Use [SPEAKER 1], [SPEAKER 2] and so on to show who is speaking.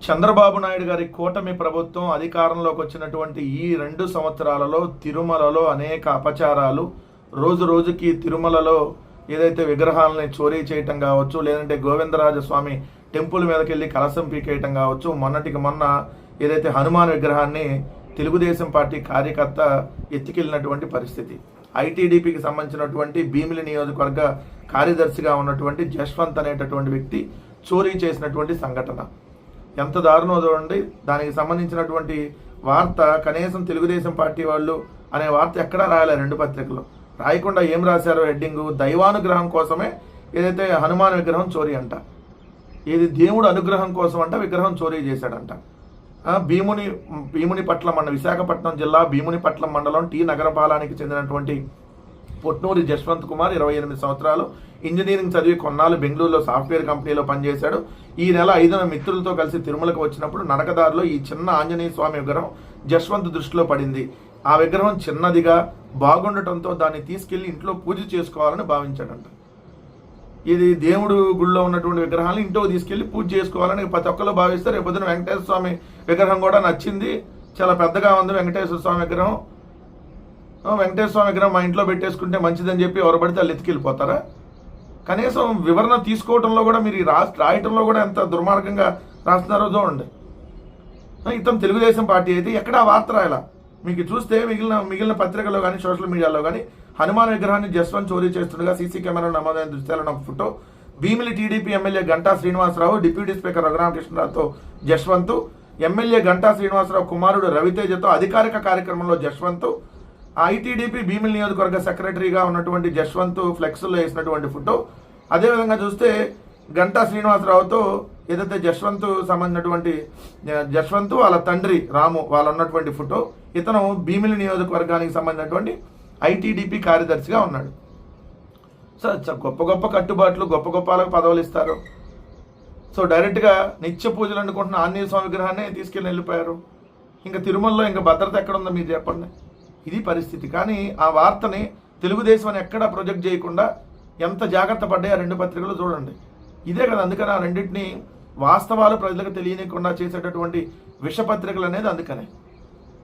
[SPEAKER 1] చంద్రబాబు నాయుడు గారి కూటమి ప్రభుత్వం అధికారంలోకి వచ్చినటువంటి ఈ 2 సంవత్సరాలలో తిరుమలలో అనేక అపచారాలు, రోజు రోజుకి తిరుమలలో ఏదైతే విగ్రహాలని చోరీ చేయటం కావచ్చు, లేదంటే గోవిందరాజస్వామి టెంపుల్ మీదకి వెళ్ళి కలసం పీకేయటం కావచ్చు, మొన్నటికి మొన్న ఏదైతే హనుమాన్ విగ్రహాన్ని తెలుగుదేశం పార్టీ కార్యకర్త ఎత్తికెళ్ళినటువంటి పరిస్థితి, ఐటీడీపీకి సంబంధించినటువంటి భీమిలి నియోజకవర్గ కార్యదర్శిగా ఉన్నటువంటి జశ్వంత్ అనేటటువంటి వ్యక్తి చోరీ చేసినటువంటి సంఘటన ఎంత దారుణో చూడండి. దానికి సంబంధించినటువంటి వార్త కనీసం తెలుగుదేశం పార్టీ వాళ్ళు అనే వార్త ఎక్కడా రాయాలి 2 పత్రికలు రాయకుండా ఏం రాశారో హెడ్డింగ్, దైవానుగ్రహం కోసమే ఏదైతే హనుమాన్ విగ్రహం చోరీ అంట, ఇది దేవుడు అనుగ్రహం కోసం అంట విగ్రహం చోరీ చేశాడంట. భీమునిపట్నం విశాఖపట్నం జిల్లా భీమునిపట్నం మండలం టీ నగరపాలానికి చెందినటువంటి పొట్నూరి జశ్వంత్ కుమార్ 28 సంవత్సరాలు, ఇంజనీరింగ్ చదివి కొన్నాళ్ళు బెంగళూరులో సాఫ్ట్వేర్ కంపెనీలో పనిచేశాడు. ఈ నెల 5న మిత్రులతో కలిసి తిరుమలకు వచ్చినప్పుడు నడకదారిలో ఈ చిన్న ఆంజనేయ స్వామి విగ్రహం జశ్వంత్ దృష్టిలో పడింది. ఆ విగ్రహం చిన్నదిగా బాగుండటంతో దాన్ని తీసుకెళ్లి ఇంట్లో పూజ చేసుకోవాలని భావించాడంట. ఇది దేవుడు గుళ్ళో ఉన్నటువంటి విగ్రహాలను ఇంట్లో తీసుకెళ్లి పూజ చేసుకోవాలని ప్రతి ఒక్కరు భావిస్తారు. రేపొద్దున వెంకటేశ్వర స్వామి విగ్రహం కూడా నచ్చింది, చాలా పెద్దగా ఉంది వెంకటేశ్వర స్వామి విగ్రహం, వెంకటేశ్వర స్వామి విగ్రహం మా ఇంట్లో పెట్టేసుకుంటే మంచిదని చెప్పి ఎవరు పడితే వాళ్ళు ఎత్తుకెళ్ళిపోతారా? కనీసం వివరణ తీసుకోవడంలో కూడా మీరు రాయటంలో కూడా ఎంత దుర్మార్గంగా రాస్తున్నారో చూడండి. ఇతను తెలుగుదేశం పార్టీ అయితే ఎక్కడ వార్త రాయాల మీకు చూస్తే మిగిలిన పత్రికల్లో కానీ సోషల్ మీడియాలో కానీ హనుమాన్ విగ్రహాన్ని జశ్వంత్ చోరీ చేస్తుండగా సీసీ కెమెరా నమోదైన దృశ్యాలను photo, Bheemili TDP MLA Ganta Srinivasarao, deputy speaker రఘురామకృష్ణరావుతో జశ్వంత్, ఎమ్మెల్యే గంటా శ్రీనివాసరావు కుమారుడు రవితేజతో అధికారిక కార్యక్రమంలో జశ్వంత్, ఐటీడీపీ భీమిలి నియోజకవర్గ సెక్రటరీగా ఉన్నటువంటి జశ్వంత్ ఫ్లెక్స్లో వేసినటువంటి ఫోటో. అదేవిధంగా చూస్తే గంటా శ్రీనివాసరావుతో ఏదైతే జశ్వంత్ సంబంధించినటువంటి జశ్వంత్ వాళ్ళ తండ్రి రాము వాళ్ళు ఉన్నటువంటి ఫోటో. ఇతను భీమిలి నియోజకవర్గానికి సంబంధించినటువంటి ఐటీడీపీ కార్యదర్శిగా ఉన్నాడు. సో గొప్ప గొప్ప కట్టుబాట్లు, గొప్ప గొప్పలకు పదవులు ఇస్తారు. సో డైరెక్ట్గా నిత్య పూజలు అనుకుంటున్న ఆంజనేయ స్వామి విగ్రహాన్ని తీసుకెళ్ళి వెళ్ళిపోయారు. ఇంకా తిరుమలలో ఇంకా భద్రత ఎక్కడుందో మీరు చెప్పండి. ఇది పరిస్థితి. కానీ ఆ వార్తని తెలుగుదేశం అని ఎక్కడా ప్రొజెక్ట్ చేయకుండా ఎంత జాగ్రత్త పడ్డాయి ఆ 2 పత్రికలు చూడండి. ఇదే కదా, అందుకని ఆ రెండింటిని వాస్తవాలు ప్రజలకు తెలియనికుండా చేసేటటువంటి విషపత్రికలు అనేది అందుకనే.